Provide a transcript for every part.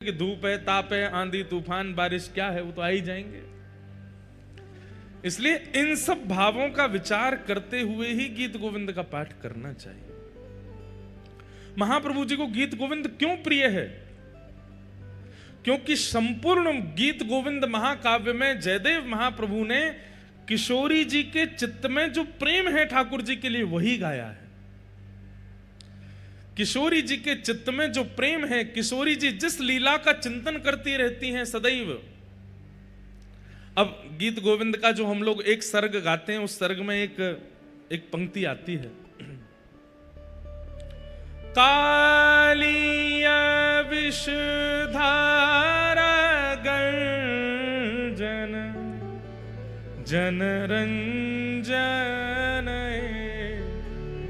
कि धूप है, ताप है, आंधी तूफान बारिश क्या है, वो तो आ ही जाएंगे। इसलिए इन सब भावों का विचार करते हुए ही गीत गोविंद का पाठ करना चाहिए। महाप्रभु जी को गीत गोविंद क्यों प्रिय है? क्योंकि संपूर्ण गीत गोविंद महाकाव्य में जयदेव महाप्रभु ने किशोरी जी के चित्त में जो प्रेम है ठाकुर जी के लिए वही गाया है। किशोरी जी के चित्त में जो प्रेम है, किशोरी जी जिस लीला का चिंतन करती रहती हैं सदैव। अब गीत गोविंद का जो हम लोग एक सर्ग गाते हैं, उस सर्ग में एक पंक्ति आती है, कालिया विषधारा गर्जन जनरंजन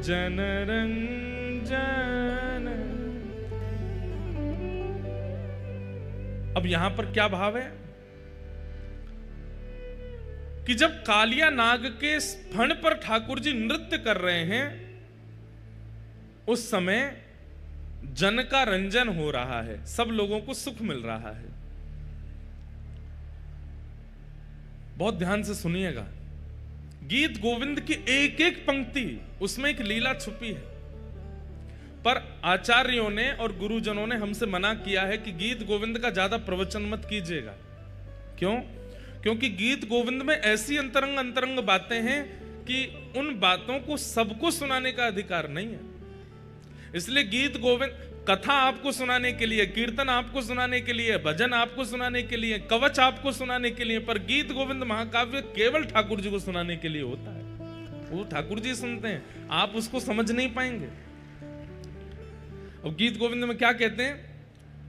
जनरंजन। अब यहां पर क्या भाव है कि जब कालिया नाग के फण पर ठाकुर जी नृत्य कर रहे हैं, उस समय जन का रंजन हो रहा है, सब लोगों को सुख मिल रहा है। बहुत ध्यान से सुनिएगा, गीत गोविंद की एक एक पंक्ति उसमें एक लीला छुपी है। पर आचार्यों ने और गुरुजनों ने हमसे मना किया है कि गीत गोविंद का ज्यादा प्रवचन मत कीजिएगा। क्यों? क्योंकि गीत गोविंद में ऐसी अंतरंग अंतरंग बातें हैं कि उन बातों को सबको सुनाने का अधिकार नहीं है। इसलिए गीत गोविंद कथा आपको सुनाने के लिए, कीर्तन आपको सुनाने के लिए, भजन आपको सुनाने के लिए, कवच आपको सुनाने के लिए, पर गीत गोविंद महाकाव्य केवल ठाकुर जी को सुनाने के लिए होता है। वो ठाकुर जी सुनते हैं, आप उसको समझ नहीं पाएंगे। अब गीत गोविंद में क्या कहते हैं?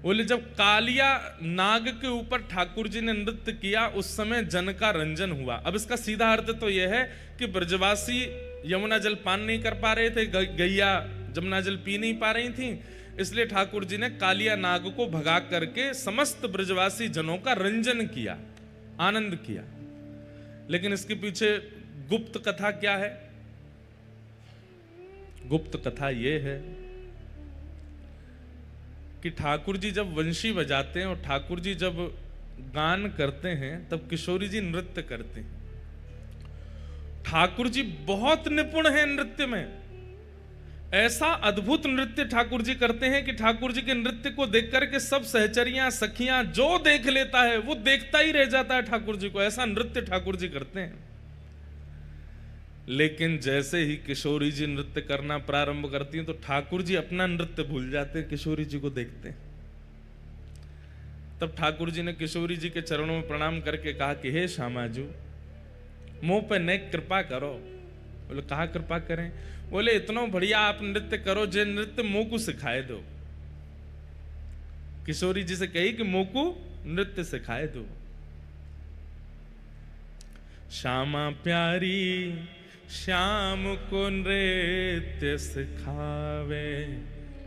बोले जब कालिया नाग के ऊपर ठाकुर जी ने नृत्य किया, उस समय जन का रंजन हुआ। अब इसका सीधा अर्थ तो यह है कि ब्रजवासी यमुना जल पान नहीं कर पा रहे थे, गैया जमुना जल पी नहीं पा रही थी, इसलिए ठाकुर जी ने कालिया नाग को भगा करके समस्त ब्रजवासी जनों का रंजन किया, आनंद किया। लेकिन इसके पीछे गुप्त कथा क्या है? गुप्त कथा यह है कि ठाकुर जी जब वंशी बजाते हैं और ठाकुर जी जब गान करते हैं, तब किशोरी जी नृत्य करते हैं। ठाकुर जी बहुत निपुण हैं नृत्य में। ऐसा अद्भुत नृत्य ठाकुर जी करते हैं कि ठाकुर जी के नृत्य को देख करके सब सहचरियां सखियां जो देख लेता है वो देखता ही रह जाता है ठाकुर जी को। ऐसा नृत्य ठाकुर जी करते हैं। लेकिन जैसे ही किशोरी जी नृत्य करना प्रारंभ करती हैं, तो ठाकुर जी अपना नृत्य भूल जाते हैं, किशोरी जी को देखते हैं। तब ठाकुर जी ने किशोरी जी के चरणों में प्रणाम करके कहा कि हे श्यामाजू, मुंह पे नेक कृपा करो। बोले कहा कृपा करें? बोले इतना बढ़िया आप नृत्य करो, जे नृत्य मोह को सिखाए दो। किशोरी जी से कही कि मोह को नृत्य सिखाए दो। श्यामा प्यारी श्याम को नृत्य सिखावे,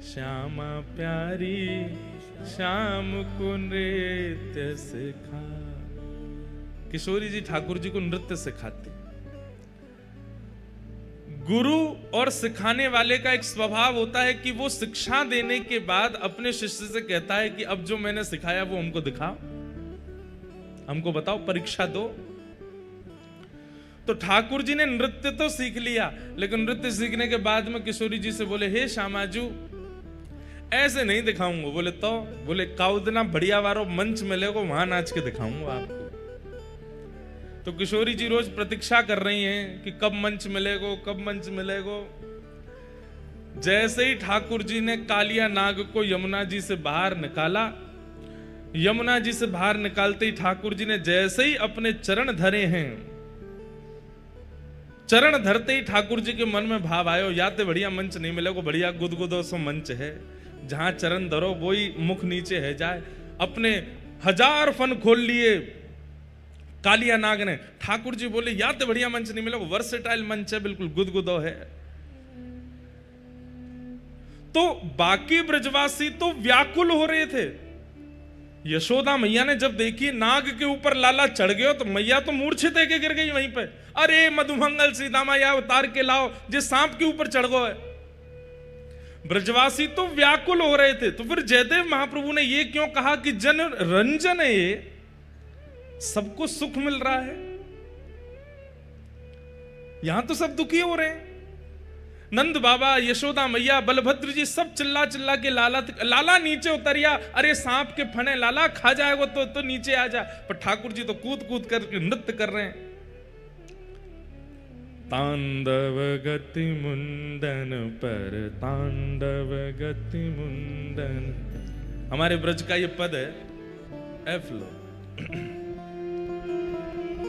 श्यामा प्यारी श्याम को नृत्य सिखा। किशोरी जी ठाकुर जी को नृत्य सिखाती। गुरु और सिखाने वाले का एक स्वभाव होता है कि वो शिक्षा देने के बाद अपने शिष्य से कहता है कि अब जो मैंने सिखाया वो हमको दिखाओ, हमको बताओ, परीक्षा दो। तो ठाकुर जी ने नृत्य तो सीख लिया, लेकिन नृत्य सीखने के बाद में किशोरी जी से बोले हे श्यामाजू, ऐसे नहीं दिखाऊंगा। बोले तो? बोले काउदना बढ़िया वारो मंच मिलेगा वहां नाच के दिखाऊंगा आपको। तो किशोरी जी रोज प्रतीक्षा कर रही हैं कि कब मंच मिलेगो, कब मंच मिलेगो। जैसे ही ठाकुर जी ने कालिया नाग को यमुना जी से बाहर निकाला, यमुना जी से बाहर निकालते ही ठाकुर जी ने जैसे ही अपने चरण धरे हैं, चरण धरते ही ठाकुर जी के मन में भाव आयो, या तो बढ़िया मंच नहीं मिलेगा, बढ़िया गुदगुदो सो मंच है, जहां चरण धरो वही मुख नीचे है जाए। अपने 1000 फन खोल लिए कालिया नाग ने। ठाकुर जी बोले या तो बढ़िया मंच नहीं मिलेगा, वर्सेटाइल मंच है, बिल्कुल गुदगुदो है। तो बाकी ब्रजवासी तो व्याकुल हो रहे थे। यशोदा मैया ने जब देखी नाग के ऊपर लाला चढ़ गयो, तो मैया तो मूर्छित है के गिर गई वहीं पे। अरे मधुमंगल सीता मैया उतार के लाओ, जे सांप के ऊपर चढ़ गो है। ब्रजवासी तो व्याकुल हो रहे थे। तो फिर जयदेव महाप्रभु ने ये क्यों कहा कि जन रंजन है, ये सबको सुख मिल रहा है, यहां तो सब दुखी हो रहे हैं। नंद बाबा, यशोदा मैया, बलभद्र जी सब चिल्ला चिल्ला के लाला नीचे उतरिया, अरे सांप के फने लाला खा जाएगा तो नीचे आ जा। पर ठाकुर जी तो कूद कूद कर नृत्य कर रहे हैं। तांडव गति मुंडन पर तांडव गति मुंडन, हमारे ब्रज का ये पद है, एफ लो।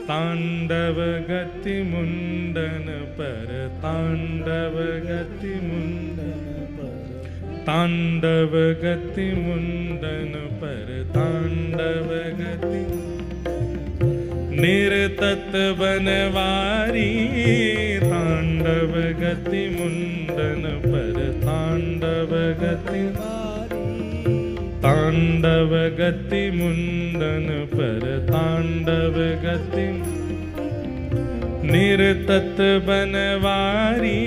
तांडव गति मुंडन पर तांडव गति मुंडन पर तांडव गति मुंडन पर तांडव गति निरतत बनवारी तांडव गति मुंडन पर तांडव गति तांडव गति मुंडन पर तांडव गति निरतत बनवारी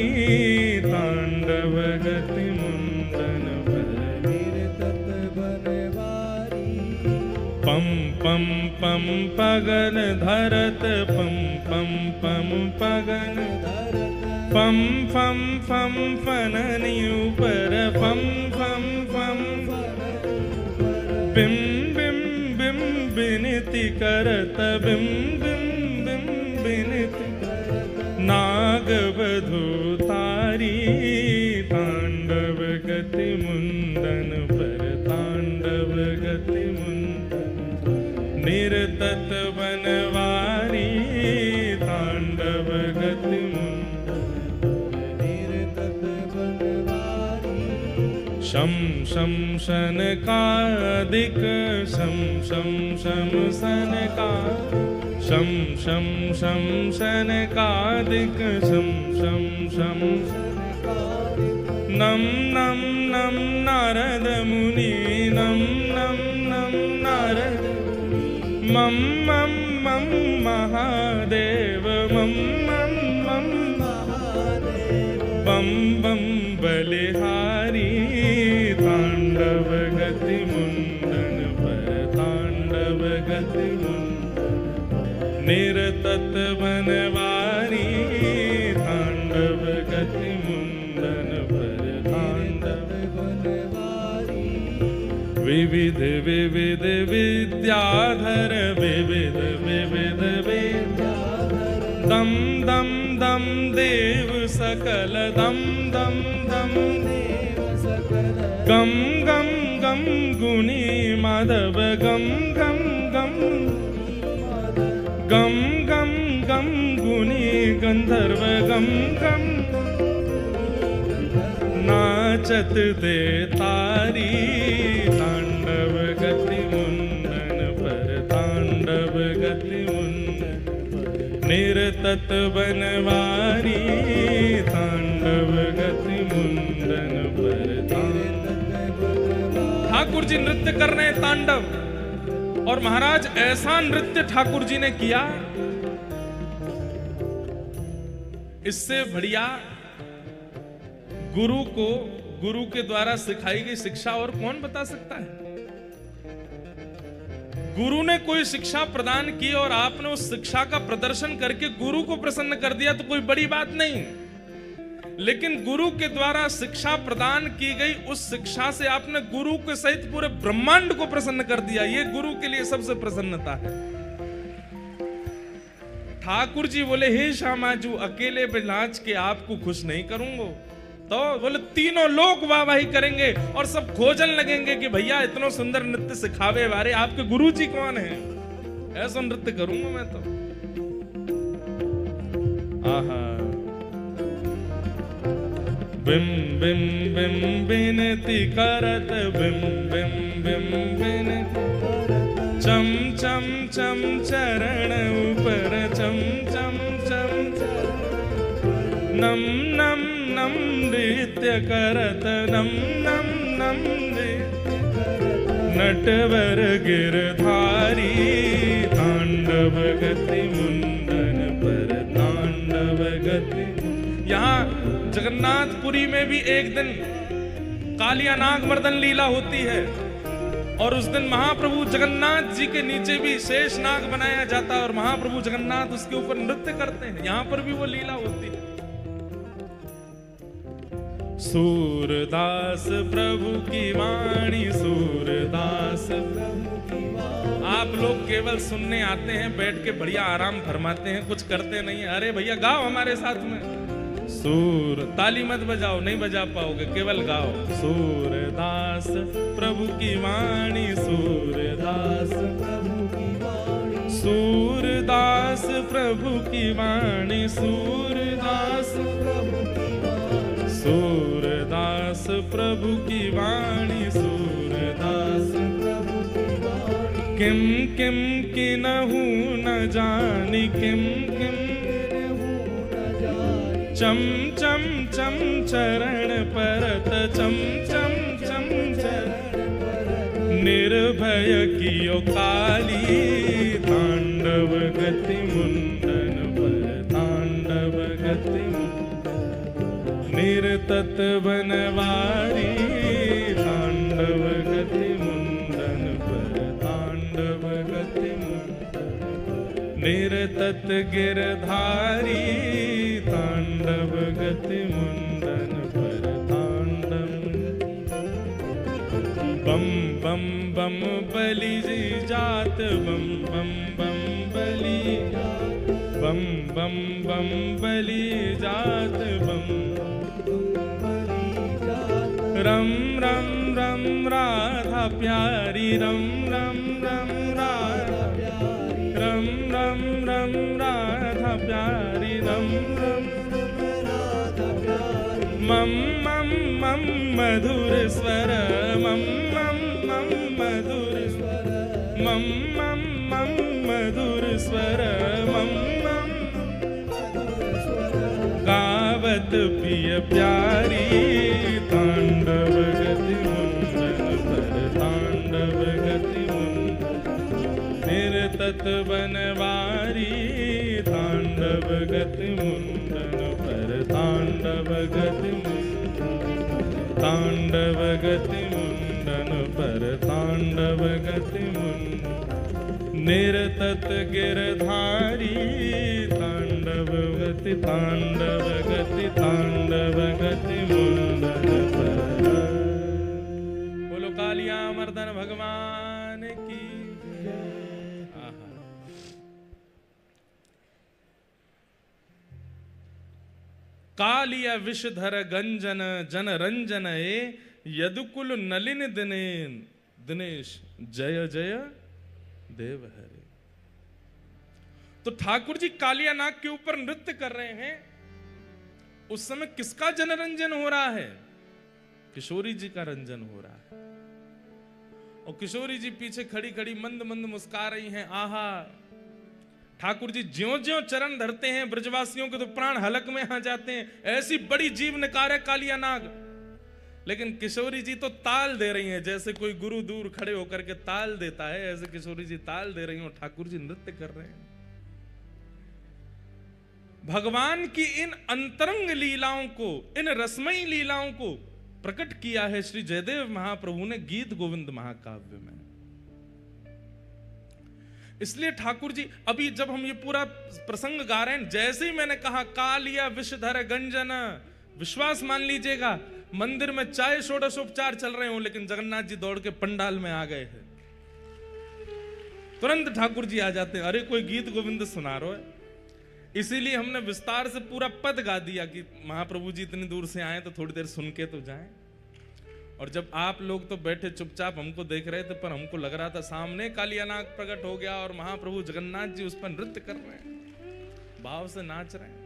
तांडव गति मुंडन पर निरतत बनवारी पम पम पम पगन धरत पम पम पम पगन धरत पम फम फम फननि ऊपर पम फम फम बिम बिम बिम बिनती करत बिम बिम बिम बिनती नाग वधू तारी तांडव गति मुंडन पर तांडव गति मुंडन निरतत बनवारी तांडव गति मुंडन निरतत बनवारी शम शम शनकादिक शम शम शम शनका शम शम शम शनकादिक शम शम शम नम नम नम नारद मुनि नम नम नम नारद मम मम मम महादेव मम मम मम महादेव बम बम बलिहारी तांडव गति मुंडन पर तांडव गति मुंडन निरतत बनवारी तांडव गति मुंडन पर तांडव बनवारी विविध विविध विद्याधर विविध विविध विद्याधर दम दम दम देव सकल दम दम दम देव सकल गम गम गम गुणी माधव गम गम गम गम गम गम गुणी गंधर्व गम गम नाचत दे तारी तांडव गति मुंडन पर तांडव गति मुंडन निरतत बनवारी तांडव गति मुंडन पर ठाकुर जी नृत्य कर रहे हैं तांडव। और महाराज ऐसा नृत्य ठाकुर जी ने किया, इससे बढ़िया गुरु को गुरु के द्वारा सिखाई गई शिक्षा और कौन बता सकता है। गुरु ने कोई शिक्षा प्रदान की और आपने उस शिक्षा का प्रदर्शन करके गुरु को प्रसन्न कर दिया तो कोई बड़ी बात नहीं, लेकिन गुरु के द्वारा शिक्षा प्रदान की गई उस शिक्षा से आपने गुरु के सहित पूरे ब्रह्मांड को प्रसन्न कर दिया, ये गुरु के लिए सबसे प्रसन्नता है। ठाकुर जी बोले, हे श्यामाजू अकेले बिलाज के आपको खुश नहीं करूंगा, तो बोले तीनों लोग वाहवाही करेंगे और सब खोजन लगेंगे कि भैया इतना सुंदर नृत्य सिखावे वाले आपके गुरु जी कौन है। ऐसा नृत्य करूंगा मैं तो। आहा बिम बिम बिम बिनती करत बिम बिम बिम बिनती चम चम चम चरण ऊपर चम चम चम नम नम नम नृत्य करत नम नम नम नटवर गिरधारी तांडव गति मुंडन पर तांडव गति। यहाँ जगन्नाथपुरी में भी एक दिन कालिया नाग मर्दन लीला होती है। और उस दिन महाप्रभु जगन्नाथ जी के नीचे भी शेष नाग बनाया जाता है और महाप्रभु जगन्नाथ उसके ऊपर नृत्य करते हैं। यहां पर भी वो लीला होती है। सूरदास प्रभु की वाणी, सूरदास प्रभु की वाणी। आप लोग केवल सुनने आते हैं, बैठ के बढ़िया आराम फरमाते हैं, कुछ करते नहीं है। अरे भैया गाओ हमारे साथ में। सूर ताली मत बजाओ, नहीं बजा पाओगे, केवल गाओ। सूरदास प्रभु की वाणी, सूरदास प्रभु की वाणी, सूरदास प्रभु की वाणी, सूरदास प्रभु की वाणी, सूरदास प्रभु की वाणी, सूरदास प्रभु की वाणी। किम किम किन्हु न जानी, किम किम चम चम चम चरण परत, चम चम चम चरण परत। निर्भय कियो काली, तांडव गति मुंडन पर, तांडव गति मुंडन। निर्तत बनवारी, तांडव गति मुंडन पर, तांडव गति मुंडन। निर्तत गिरधारी, तांडव गति मुंडन पर, तांडव। बम बम बम बलि जी जात, बम बम बम बलि जात, बम बम बम बलि जात, बम रम रम रम राधा प्यारी, रम रम रम राधा प्यारी, रम रम रम राधा प्यारी, रम रम राधा प्यारी। मम मम मम मधुर स्वर, मम मम मम मधुर स्वर, मम मम मम मधुर स्वर, मम मम मधुर स्वर। गावत पिय प्यारी, तांडव गति मुंडन पर, तांडव गति मुंडन। निर्तत बनवारी, तांडव गति मुंडन पर, तांडव गति मुंडन, तांडव गति मुंडन पर, तांडव गति मुंडन। निर्तत गिरधारी, तांडव गति, तांडव गति, तांडव गति मुंडन पर। बोलो कालिया मर्दन भगवान की। कालिया विषधर गंजन जन रंजन ए, यदुकुल नलिन दिनेन दिनेश, जय जय देव हरे। तो ठाकुर जी कालिया नाग के ऊपर नृत्य कर रहे हैं। उस समय किसका जनरंजन हो रहा है? किशोरी जी का रंजन हो रहा है। और किशोरी जी पीछे खड़ी खड़ी मंद मंद मुस्का रही हैं। आहा, ठाकुर जी ज्यों ज्यों चरण धरते हैं ब्रजवासियों के तो प्राण हलक में आ जाते हैं। ऐसी बड़ी जीव निकार है कालिया नाग। लेकिन किशोरी जी तो ताल दे रही हैं, जैसे कोई गुरु दूर खड़े होकर के ताल देता है, ऐसे किशोरी जी ताल दे रही हैं और ठाकुर जी नृत्य कर रहे हैं। भगवान की इन अंतरंग लीलाओं को, इन रसमयी लीलाओं को प्रकट किया है श्री जयदेव महाप्रभु ने गीत गोविंद महाकाव्य में। इसलिए ठाकुर जी, अभी जब हम ये पूरा प्रसंग गा रहे हैं, जैसे ही मैंने कहा कालिया विषधर गंजन, विश्वास मान लीजिएगा मंदिर में चाहे षोडशोपचार चल रहे हो, लेकिन जगन्नाथ जी दौड़ के पंडाल में आ गए हैं। तुरंत ठाकुर जी आ जाते हैं, अरे कोई गीत गोविंद सुना रहे है। इसीलिए हमने विस्तार से पूरा पद गा दिया कि महाप्रभु जी इतनी दूर से आए तो थोड़ी देर सुन के तो जाएं। और जब आप लोग तो बैठे चुपचाप हमको देख रहे थे, पर हमको लग रहा था सामने कालिया नाग प्रकट हो गया और महाप्रभु जगन्नाथ जी उस पर नृत्य कर रहे हैं, भाव से नाच रहे हैं।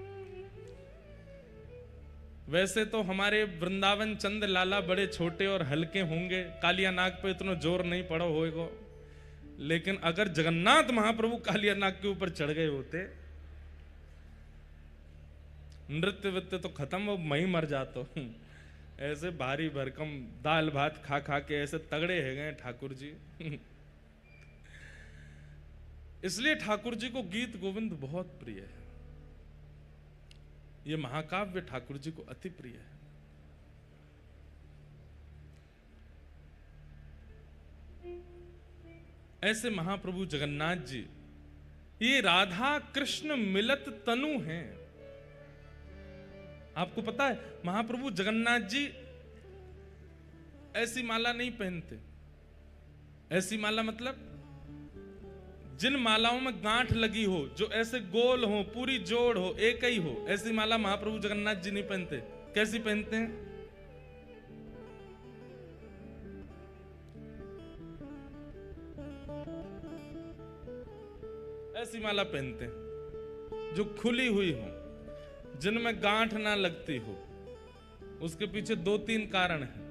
वैसे तो हमारे वृंदावन चंद लाला बड़े छोटे और हल्के होंगे, कालिया नाग पे इतना जोर नहीं पड़ा होगा। लेकिन अगर जगन्नाथ महाप्रभु कालिया नाग के ऊपर चढ़ गए होते, नृत्य वित्य तो खत्म, वो मैं मर जाता हूं। ऐसे भारी भरकम दाल भात खा खा के ऐसे तगड़े है गए ठाकुर जी। इसलिए ठाकुर जी को गीत गोविंद बहुत प्रिय है। ये महाकाव्य ठाकुर जी को अति प्रिय है। ऐसे महाप्रभु जगन्नाथ जी ये राधा कृष्ण मिलत तनु हैं। आपको पता है महाप्रभु जगन्नाथ जी ऐसी माला नहीं पहनते। ऐसी माला मतलब जिन मालाओं में गांठ लगी हो, जो ऐसे गोल हो, पूरी जोड़ हो, एक ही हो, ऐसी माला महाप्रभु जगन्नाथ जी नहीं पहनते। कैसी पहनते हैं? ऐसी माला पहनते हैं जो खुली हुई हो, जिनमें गांठ ना लगती हो। उसके पीछे 2-3 कारण हैं।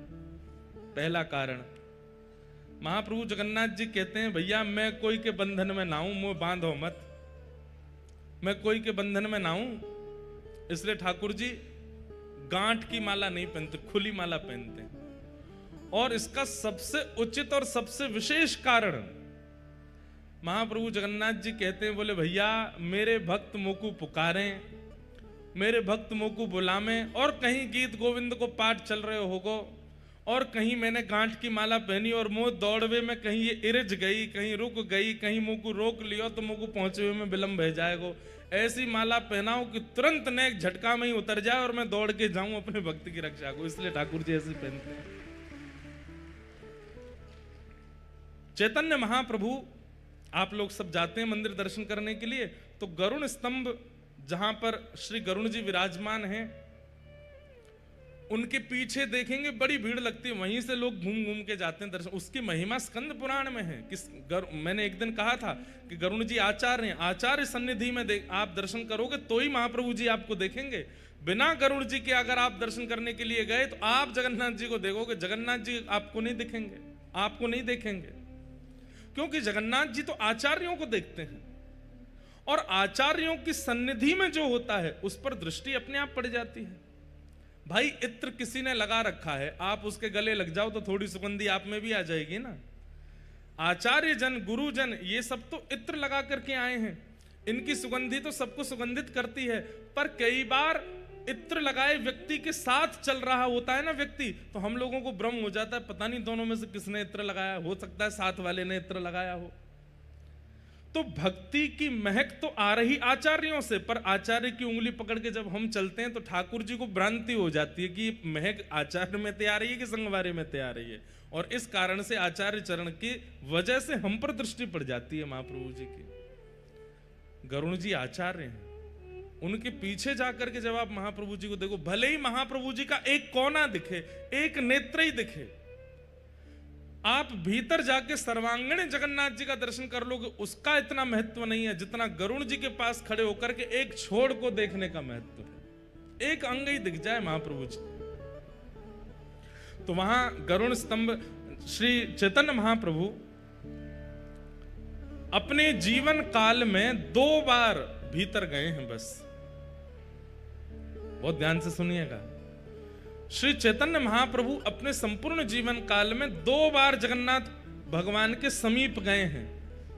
पहला कारण, महाप्रभु जगन्नाथ जी कहते हैं भैया मैं कोई के बंधन में ना हूं, मुंह बांधो मत, मैं कोई के बंधन में ना हूं। इसलिए ठाकुर जी गांठ की माला नहीं पहनते, खुली माला पहनते हैं। और इसका सबसे उचित और सबसे विशेष कारण महाप्रभु जगन्नाथ जी कहते हैं, बोले भैया मेरे भक्त मोकू पुकारें, मेरे भक्त मोकू बुलावें, और कहीं गीत गोविंद को पाठ चल रहे होगो और कहीं मैंने गांठ की माला पहनी और मुंह दौड़वे में कहीं ये इरज गई, कहीं रुक गई, कहीं मुंह को रोक लियो तो मुंह को पहुंचे हुए में विलंब हो जाएगा। ऐसी माला पहनाओ कि तुरंत ने एक झटका में ही उतर जाए और मैं दौड़ के जाऊं अपने भक्ति की रक्षा को। इसलिए ठाकुर जी ऐसी पहनते हैं। चैतन्य महाप्रभु, आप लोग सब जाते हैं मंदिर दर्शन करने के लिए, तो गरुण स्तंभ जहां पर श्री गरुण जी विराजमान हैं, उनके पीछे देखेंगे बड़ी भीड़ लगती है, वहीं से लोग घूम घूम के जाते हैं दर्शन। उसकी महिमा स्कंद पुराण में है। मैंने एक दिन कहा था कि गरुण जी आचार्य हैं, आचार्य सन्निधि में आप दर्शन करोगे तो ही महाप्रभु जी आपको देखेंगे। बिना गरुण जी के अगर आप दर्शन करने के लिए गए तो आप जगन्नाथ जी को देखोगे, जगन्नाथ जी आपको नहीं दिखेंगे, आपको नहीं देखेंगे, क्योंकि जगन्नाथ जी तो आचार्यों को देखते हैं और आचार्यों की सन्निधि में जो होता है उस पर दृष्टि अपने आप पड़ जाती है। भाई इत्र किसी ने लगा रखा है, आप उसके गले लग जाओ तो थोड़ी सुगंधी आप में भी आ जाएगी ना। आचार्य जन, गुरुजन, ये सब तो इत्र लगा करके आए हैं, इनकी सुगंधी तो सबको सुगंधित करती है। पर कई बार इत्र लगाए व्यक्ति के साथ चल रहा होता है ना व्यक्ति, तो हम लोगों को भ्रम हो जाता है, पता नहीं दोनों में से किसने इत्र लगाया। हो सकता है साथ वाले ने इत्र लगाया हो। तो भक्ति की महक तो आ रही आचार्यों से, पर आचार्य की उंगली पकड़ के जब हम चलते हैं तो ठाकुर जी को भ्रांति हो जाती है कि महक आचार्य में तैयार रही है कि संगवारी में तैयार रही है, और इस कारण से आचार्य चरण की वजह से हम पर दृष्टि पड़ जाती है महाप्रभु जी की। गरुण जी आचार्य हैं, उनके पीछे जाकर के जब आप महाप्रभु जी को देखो, भले ही महाप्रभु जी का एक कोना दिखे, एक नेत्र ही दिखे, आप भीतर जाके सर्वांगण जगन्नाथ जी का दर्शन कर लोगे, उसका इतना महत्व नहीं है जितना गरुण जी के पास खड़े होकर के एक छोड़ को देखने का महत्व है। एक अंग ही दिख जाए महाप्रभु जी। तो वहां गरुण स्तंभ, श्री चैतन्य महाप्रभु अपने जीवन काल में 2 बार भीतर गए हैं बस। बहुत ध्यान से सुनिएगा, श्री चैतन्य महाप्रभु अपने संपूर्ण जीवन काल में 2 बार जगन्नाथ भगवान के समीप गए हैं।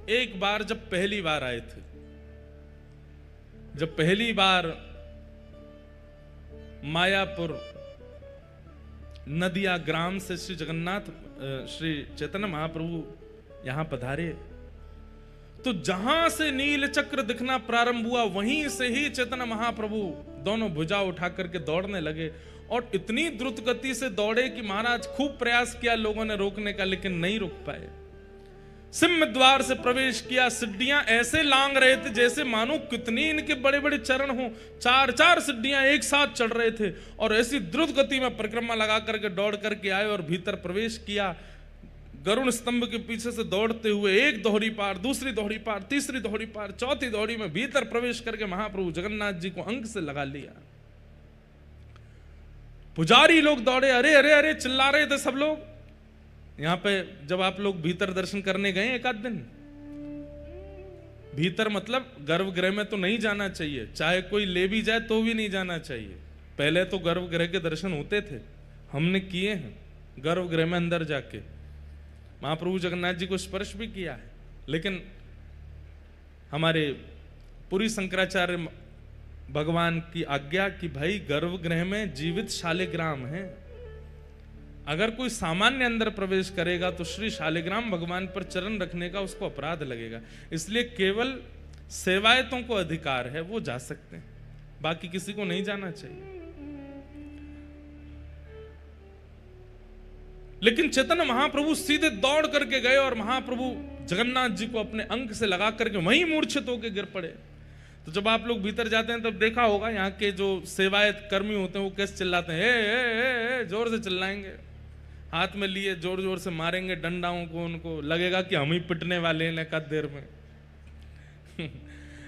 एक बार जब पहली बार आए थे, जब पहली बार मायापुर नदिया ग्राम से श्री जगन्नाथ, श्री चैतन्य महाप्रभु यहां पधारे, तो जहां से नील चक्र दिखना प्रारंभ हुआ वहीं से ही चैतन्य महाप्रभु दोनों भुजा उठा करके दौड़ने लगे, और इतनी द्रुत गति से दौड़े कि महाराज खूब प्रयास किया लोगों ने रोकने का, लेकिन नहीं रोक पाए। सिंह द्वार से प्रवेश किया, सिड्डियां ऐसे लांग रहे थे जैसे मानो कितनी इनके बड़े बड़े चरण हो, 4-4 सिड्डियां एक साथ चढ़ रहे थे, और ऐसी द्रुत गति में परिक्रमा लगा करके दौड़ करके आए और भीतर प्रवेश किया। गरुण स्तंभ के पीछे से दौड़ते हुए एक दोहरी पार, दूसरी दोहरी पार, तीसरी दोहरी पार, चौथी दोहरी में भीतर प्रवेश करके महाप्रभु जगन्नाथ जी को अंग से लगा लिया। पुजारी लोग दौड़े, अरे अरे अरे चिल्ला रहे थे सब लोग। यहां पे जब आप लोग भीतर दर्शन करने गए एक आध दिन, भीतर मतलब गर्भगृह में तो नहीं जाना चाहिए, चाहे कोई ले भी जाए तो भी नहीं जाना चाहिए। पहले तो गर्भगृह के दर्शन होते थे, हमने किए हैं गर्भगृह में अंदर जाके, महाप्रभु जगन्नाथ जी को स्पर्श भी किया है। लेकिन हमारे पुरी शंकराचार्य भगवान की आज्ञा कि भाई गर्भगृह में जीवित शालिग्राम है, अगर कोई सामान्य अंदर प्रवेश करेगा तो श्री शालिग्राम भगवान पर चरण रखने का उसको अपराध लगेगा। इसलिए केवल सेवायतों को अधिकार है, वो जा सकते हैं, बाकी किसी को नहीं जाना चाहिए। लेकिन चैतन्य महाप्रभु सीधे दौड़ करके गए और महाप्रभु जगन्नाथ जी को अपने अंक से लगा करके वहीं मूर्छित होकर गिर पड़े। तो जब आप लोग भीतर जाते हैं तब देखा होगा यहाँ के जो सेवायत कर्मी होते हैं वो कैसे चिल्लाते हैं, ए, जोर से चिल्लाएंगे, हाथ में लिए जोर जोर से मारेंगे डंडाओं को, उनको लगेगा कि हम ही पिटने वाले हैं कद देर में।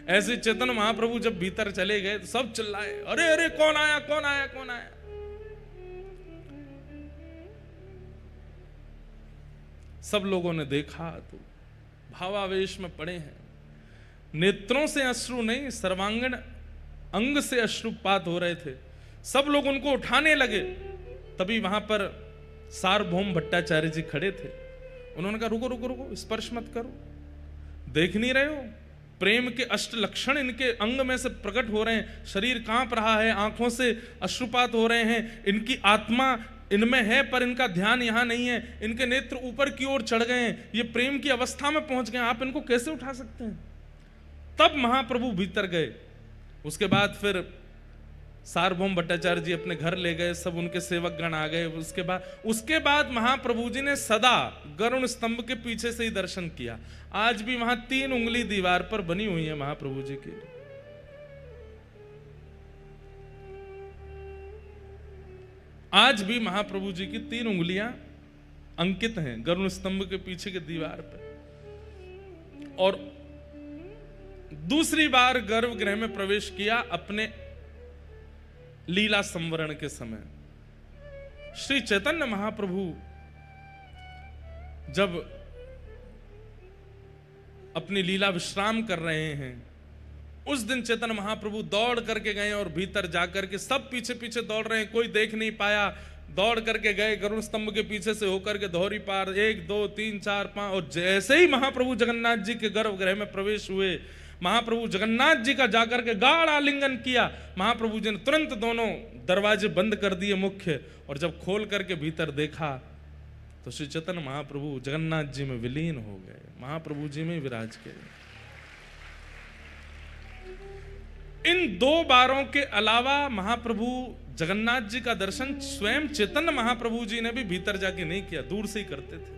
ऐसे चैतन्य महाप्रभु जब भीतर चले गए तो सब चिल्लाए, अरे अरे कौन आया कौन आया कौन आया। सब लोगों ने देखा तो भावावेश में पड़े हैं, नेत्रों से अश्रु नहीं सर्वांगीण अंग से अश्रुपात हो रहे थे। सब लोग उनको उठाने लगे, तभी वहां पर सार्वभौम भट्टाचार्य जी खड़े थे। उन्होंने कहा रुको रुको रुको, स्पर्श मत करो, देख नहीं रहे हो प्रेम के अष्ट लक्षण इनके अंग में से प्रकट हो रहे हैं, शरीर कांप रहा है, आंखों से अश्रुपात हो रहे हैं, इनकी आत्मा इनमें है पर इनका ध्यान यहां नहीं है, इनके नेत्र ऊपर की ओर चढ़ गए हैं, ये प्रेम की अवस्था में पहुंच गए, आप इनको कैसे उठा सकते हैं। तब महाप्रभु भीतर गए। उसके बाद फिर सार्वभौम भट्टाचार्य जी अपने घर ले गए, सब उनके सेवक गण आ गए। उसके बाद महाप्रभु जी ने सदा गरुण स्तंभ के पीछे से ही दर्शन किया। आज भी वहां 3 उंगली दीवार पर बनी हुई है महाप्रभु जी की। आज भी महाप्रभु जी की 3 उंगलियां अंकित हैं गरुण स्तंभ के पीछे के दीवार पर। और दूसरी बार गर्भगृह में प्रवेश किया अपने लीला संवरण के समय। श्री चैतन्य महाप्रभु जब अपनी लीला विश्राम कर रहे हैं, उस दिन चैतन्य महाप्रभु दौड़ करके गए और भीतर जाकर के सब पीछे पीछे दौड़ रहे हैं, कोई देख नहीं पाया, दौड़ करके गए गरुड़ स्तंभ के पीछे से होकर के धौरी पार 1 2 3 4 5। और जैसे ही महाप्रभु जगन्नाथ जी के गर्भगृह में प्रवेश हुए, महाप्रभु जगन्नाथ जी का जाकर के गाढ़ आलिंगन किया। महाप्रभु जी ने तुरंत दोनों दरवाजे बंद कर दिए मुख्य, और जब खोल करके भीतर देखा तो श्री चैतन्य महाप्रभु जगन्नाथ जी में विलीन हो गए, महाप्रभु जी में विराज के। इन 2 बारों के अलावा महाप्रभु जगन्नाथ जी का दर्शन स्वयं चैतन्य महाप्रभु जी ने भी भीतर जाके नहीं किया, दूर से ही करते थे।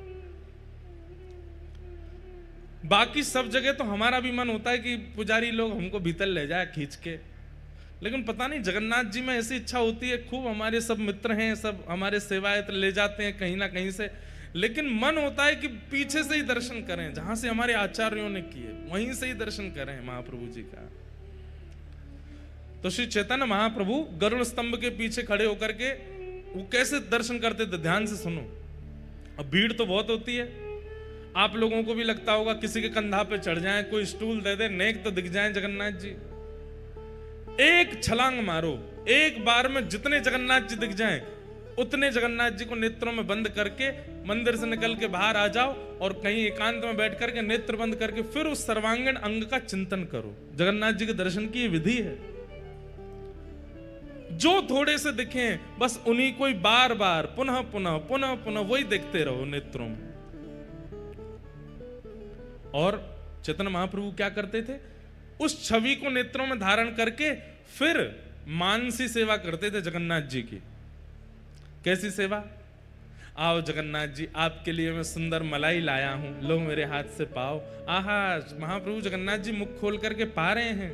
बाकी सब जगह तो हमारा भी मन होता है कि पुजारी लोग हमको भीतर ले जाए खींच के, लेकिन पता नहीं जगन्नाथ जी में ऐसी इच्छा होती है। खूब हमारे सब मित्र हैं, सब हमारे सेवायत ले जाते हैं कहीं ना कहीं से, लेकिन मन होता है कि पीछे से ही दर्शन करें, जहां से हमारे आचार्यों ने किए वहीं से ही दर्शन करें महाप्रभु जी का। तो श्री चैतन्य महाप्रभु गरुड़ स्तंभ के पीछे खड़े होकर के वो कैसे दर्शन करते थे, ध्यान से सुनो। अब भीड़ तो बहुत होती है, आप लोगों को भी लगता होगा किसी के कंधा पे चढ़ जाएं, कोई स्टूल दे दे, नेक तो दिख जाएं जगन्नाथ जी। एक छलांग मारो, एक बार में जितने जगन्नाथ जी दिख जाएं उतने जगन्नाथ जी को नेत्रों में बंद करके मंदिर से निकल के बाहर आ जाओ और कहीं एकांत में बैठ करके नेत्र बंद करके फिर उस सर्वांगीण अंग का चिंतन करो। जगन्नाथ जी के दर्शन की विधि है। जो थोड़े से दिखें बस उन्हीं को ही बार बार पुनः पुनः पुनः पुनः वही देखते रहो नेत्रों में। और चैतन्य महाप्रभु क्या करते थे, उस छवि को नेत्रों में धारण करके फिर मानसी सेवा करते थे जगन्नाथ जी की। कैसी सेवा? आओ जगन्नाथ जी, आपके लिए मैं सुंदर मलाई लाया हूं, लो मेरे हाथ से पाओ। आहा, महाप्रभु जगन्नाथ जी मुख खोल करके पा रहे हैं।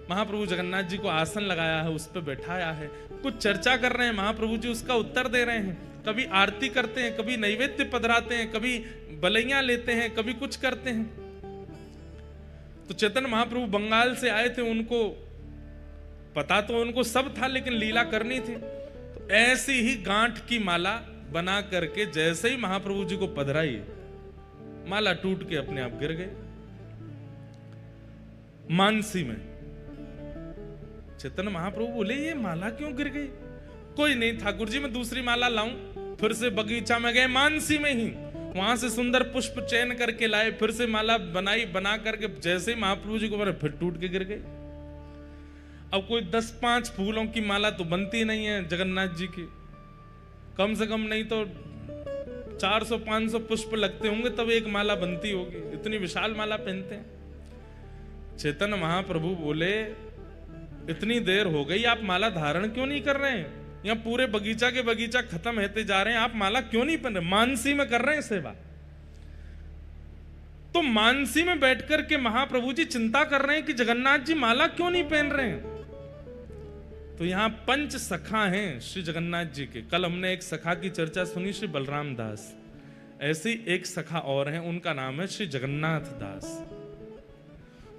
महाप्रभु जगन्नाथ जी को आसन लगाया है, उस पर बैठाया है, कुछ चर्चा कर रहे हैं, महाप्रभु जी उसका उत्तर दे रहे हैं। कभी आरती करते हैं, कभी नैवेद्य पधराते हैं, कभी बलैया लेते हैं, कभी कुछ करते हैं। तो चैतन्य महाप्रभु बंगाल से आए थे, उनको पता तो उनको सब था, लेकिन लीला करनी थी। तो ऐसी ही गांठ की माला बना करके जैसे ही महाप्रभु जी को पधराई, माला टूट के अपने आप गिर गए मानसी में। चैतन्य महाप्रभु बोले, ये माला क्यों गिर गई? कोई नहीं ठाकुर जी, मैं दूसरी माला लाऊं। फिर से बगीचा में गए, मानसी में ही, वहां से सुंदर पुष्प चयन करके लाए, फिर से माला बनाई, बना करके जैसे ही महाप्रभु जी को मारे फिर टूट के गिर गई। अब कोई 10-5 फूलों की माला तो बनती नहीं है जगन्नाथ जी की, कम से कम नहीं तो 400-500 पुष्प लगते होंगे तब एक माला बनती होगी, इतनी विशाल माला पहनते हैं। चैतन्य महाप्रभु बोले इतनी देर हो गई, आप माला धारण क्यों नहीं कर रहे हैं? यहाँ पूरे बगीचा के बगीचा खत्म होते जा रहे हैं, आप माला क्यों नहीं पहन रहे? मानसी में कर रहे हैं सेवा। तो मानसी में बैठकर के महाप्रभु जी चिंता कर रहे हैं कि जगन्नाथ जी माला क्यों नहीं पहन रहे हैं। तो यहां पंच सखा हैं श्री जगन्नाथ जी के। कल हमने एक सखा की चर्चा सुनी, श्री बलराम दास। ऐसी एक सखा और हैं, उनका नाम है श्री जगन्नाथ दास।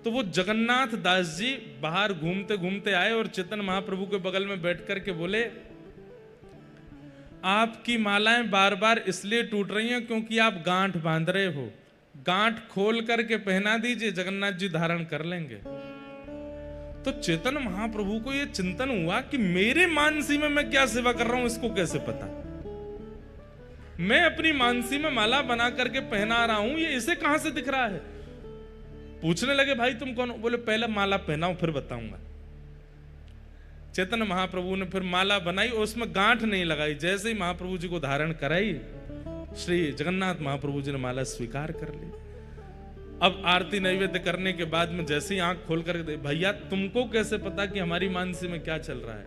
तो वो जगन्नाथ दास जी बाहर घूमते घूमते आए और चैतन्य महाप्रभु के बगल में बैठ करके बोले, आपकी मालाएं बार बार इसलिए टूट रही हैं क्योंकि आप गांठ बांध रहे हो, गांठ खोल करके पहना दीजिए, जगन्नाथ जी धारण कर लेंगे। तो चैतन्य महाप्रभु को यह चिंतन हुआ कि मेरे मानसी में मैं क्या सेवा कर रहा हूं, इसको कैसे पता? मैं अपनी मानसी में माला बना करके पहना रहा हूं, ये इसे कहां से दिख रहा है? पूछने लगे, भाई तुम कौन हो? बोले पहले माला पहनाओ फिर बताऊंगा। चैतन्य महाप्रभु ने फिर माला बनाई और उसमें गांठ नहीं लगाई। जैसे ही महाप्रभु जी को धारण कराई, श्री जगन्नाथ महाप्रभु जी ने माला स्वीकार कर ली। अब आरती नैवेद्य करने के बाद में जैसे ही आंख खोल कर दे, भैया तुमको कैसे पता कि हमारी मानसी में क्या चल रहा है?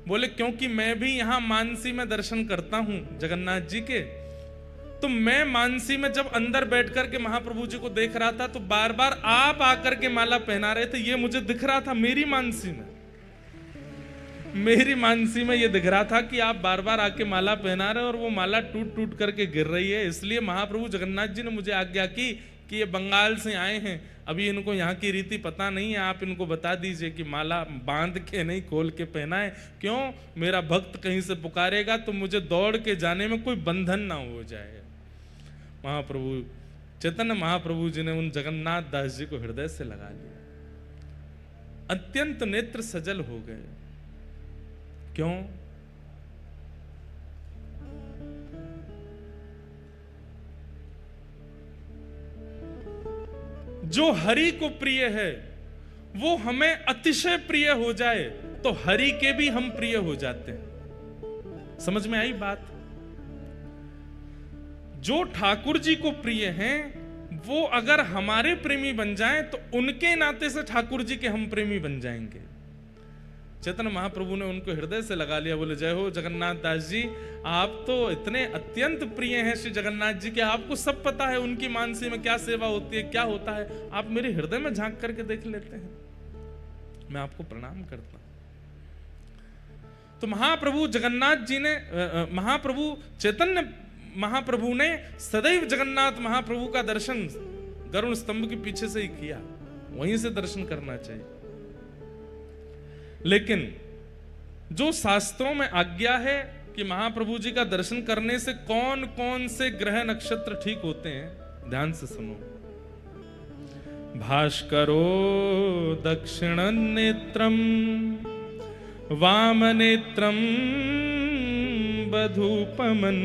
बोले क्योंकि मैं भी यहां मानसी में दर्शन करता हूं जगन्नाथ जी के। तो मैं मानसी में जब अंदर बैठ करके महाप्रभु जी को देख रहा था तो बार बार आप आकर के माला पहना रहे थे, ये मुझे दिख रहा था। मेरी मानसी में ये दिख रहा था कि आप बार बार आके माला पहना रहे और वो माला टूट टूट करके गिर रही है। इसलिए महाप्रभु जगन्नाथ जी ने मुझे आज्ञा की कि ये बंगाल से आए हैं, अभी इनको यहाँ की रीति पता नहीं है, आप इनको बता दीजिए कि माला बांध के नहीं खोल के पहनाए। क्यों? मेरा भक्त कहीं से पुकारेगा तो मुझे दौड़ के जाने में कोई बंधन ना हो जाए। महाप्रभु चैतन्य महाप्रभु जी ने उन जगन्नाथ दास जी को हृदय से लगा लिया, अत्यंत नेत्र सजल हो गए। क्यों? जो हरि को प्रिय है वो हमें अतिशय प्रिय हो जाए तो हरि के भी हम प्रिय हो जाते हैं। समझ में आई बात? जो ठाकुर जी को प्रिय हैं वो अगर हमारे प्रेमी बन जाएं तो उनके नाते से ठाकुर जी के हम प्रेमी बन जाएंगे। चैतन्य महाप्रभु ने उनको हृदय से लगा लिया। बोले जय हो जगन्नाथ दास जी, आप तो इतने अत्यंत प्रिय हैं श्री जगन्नाथ जी के, आपको सब पता है उनकी मानसी में क्या सेवा होती है, क्या होता है। आप मेरे हृदय में झांक करके देख लेते हैं, मैं आपको प्रणाम करता हूं। तो महाप्रभु जगन्नाथ जी ने महाप्रभु चैतन्य महाप्रभु ने सदैव जगन्नाथ महाप्रभु का दर्शन गरुड़ स्तंभ के पीछे से ही किया, वहीं से दर्शन करना चाहिए। लेकिन जो शास्त्रों में आज्ञा है कि महाप्रभु जी का दर्शन करने से कौन कौन से ग्रह नक्षत्र ठीक होते हैं, ध्यान से सुनो। भास्करो दक्षिण नेत्रम वाम नेत्रम बधूपमन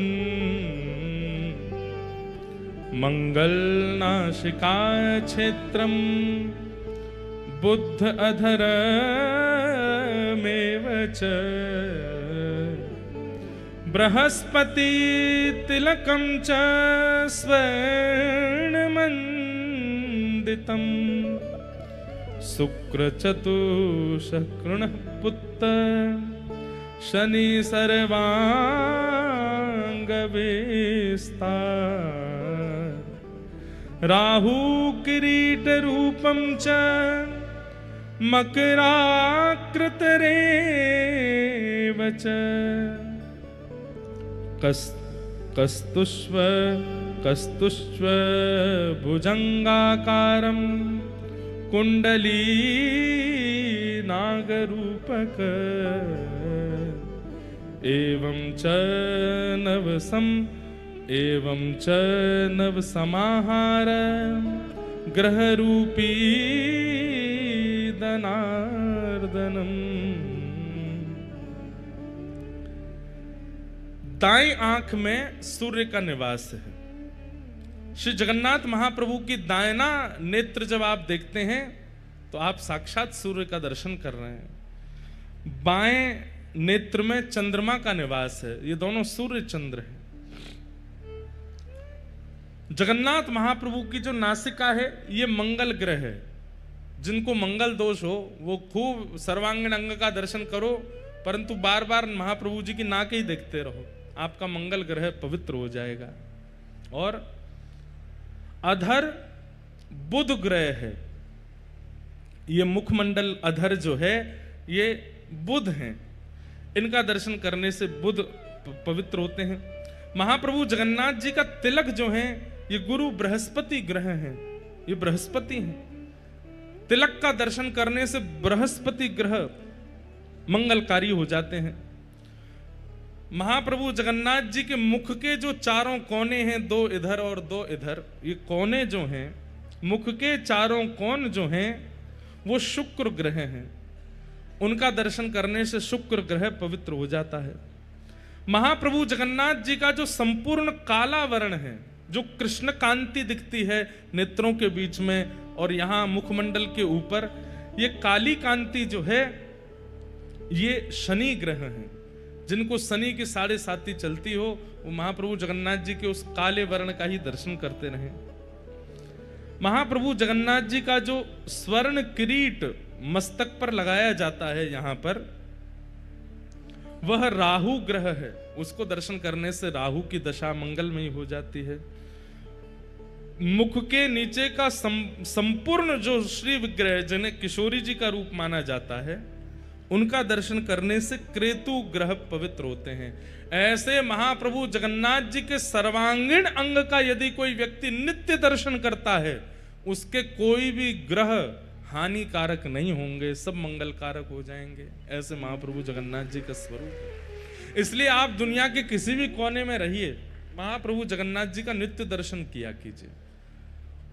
मंगल नासिका क्षेत्रम बुद्ध अधर मेव च बृहस्पति तिलकम च स्वर्णमंडितम शुक्र चतुष्कृण पुत्र शनि सर्वांग विस्तार राहु किरीट रूपम च मकराकृतरेव च कस्तुष्व भुजंगाकारं कुंडली नागरूपक एवं च नव समाहार ग्रहरूपी दनार्दनम। दाएं आंख में सूर्य का निवास है। श्री जगन्नाथ महाप्रभु की दायना नेत्र जब आप देखते हैं तो आप साक्षात सूर्य का दर्शन कर रहे हैं। बाएं नेत्र में चंद्रमा का निवास है, ये दोनों सूर्य चंद्र है। जगन्नाथ महाप्रभु की जो नासिका है ये मंगल ग्रह है। जिनको मंगल दोष हो वो खूब सर्वांगीण अंग का दर्शन करो, परंतु बार बार महाप्रभु जी की नाक ही देखते रहो, आपका मंगल ग्रह पवित्र हो जाएगा। और अधर बुध ग्रह है, ये मुखमंडल अधर जो है ये बुध हैं, इनका दर्शन करने से बुध पवित्र होते हैं। महाप्रभु जगन्नाथ जी का तिलक जो है ये गुरु बृहस्पति ग्रह हैं, ये बृहस्पति हैं। तिलक का दर्शन करने से बृहस्पति ग्रह मंगलकारी हो जाते हैं। महाप्रभु जगन्नाथ जी के मुख के जो चारों कोने हैं, दो इधर और दो इधर, ये कोने जो हैं, मुख के चारों कोण जो हैं वो शुक्र ग्रह हैं, उनका दर्शन करने से शुक्र ग्रह पवित्र हो जाता है। महाप्रभु जगन्नाथ जी का जो संपूर्ण काला वर्ण है, जो कृष्ण कांति दिखती है नेत्रों के बीच में और यहां मुखमंडल के ऊपर, ये काली कांति जो है ये शनि ग्रह है। जिनको शनि की 7.5 चलती हो वो महाप्रभु जगन्नाथ जी के उस काले वर्ण का ही दर्शन करते रहे। महाप्रभु जगन्नाथ जी का जो स्वर्ण किरीट मस्तक पर लगाया जाता है यहां पर, वह राहु ग्रह है, उसको दर्शन करने से राहु की दशा मंगलमयी हो जाती है। मुख के नीचे का संपूर्ण जो श्री विग्रह जिन्हें किशोरी जी का रूप माना जाता है, उनका दर्शन करने से क्रेतु ग्रह पवित्र होते हैं। ऐसे महाप्रभु जगन्नाथ जी के सर्वांगीण अंग का यदि कोई व्यक्ति नित्य दर्शन करता है, उसके कोई भी ग्रह हानिकारक नहीं होंगे, सब मंगलकारक हो जाएंगे। ऐसे महाप्रभु जगन्नाथ जी का स्वरूप है। इसलिए आप दुनिया के किसी भी कोने में रहिए, महाप्रभु जगन्नाथ जी का नित्य दर्शन किया कीजिए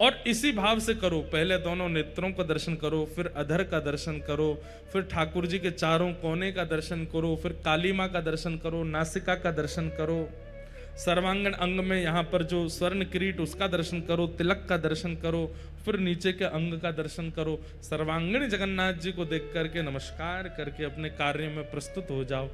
और इसी भाव से करो। पहले दोनों नेत्रों का दर्शन करो, फिर अधर का दर्शन करो, फिर ठाकुर जी के चारों कोने का दर्शन करो, फिर काली मां का दर्शन करो, नासिका का दर्शन करो, सर्वांगण अंग में यहाँ पर जो स्वर्ण किरीट उसका दर्शन करो, तिलक का दर्शन करो, फिर नीचे के अंग का दर्शन करो। सर्वांगीण जगन्नाथ जी को देख करके नमस्कार करके अपने कार्य में प्रस्तुत हो जाओ।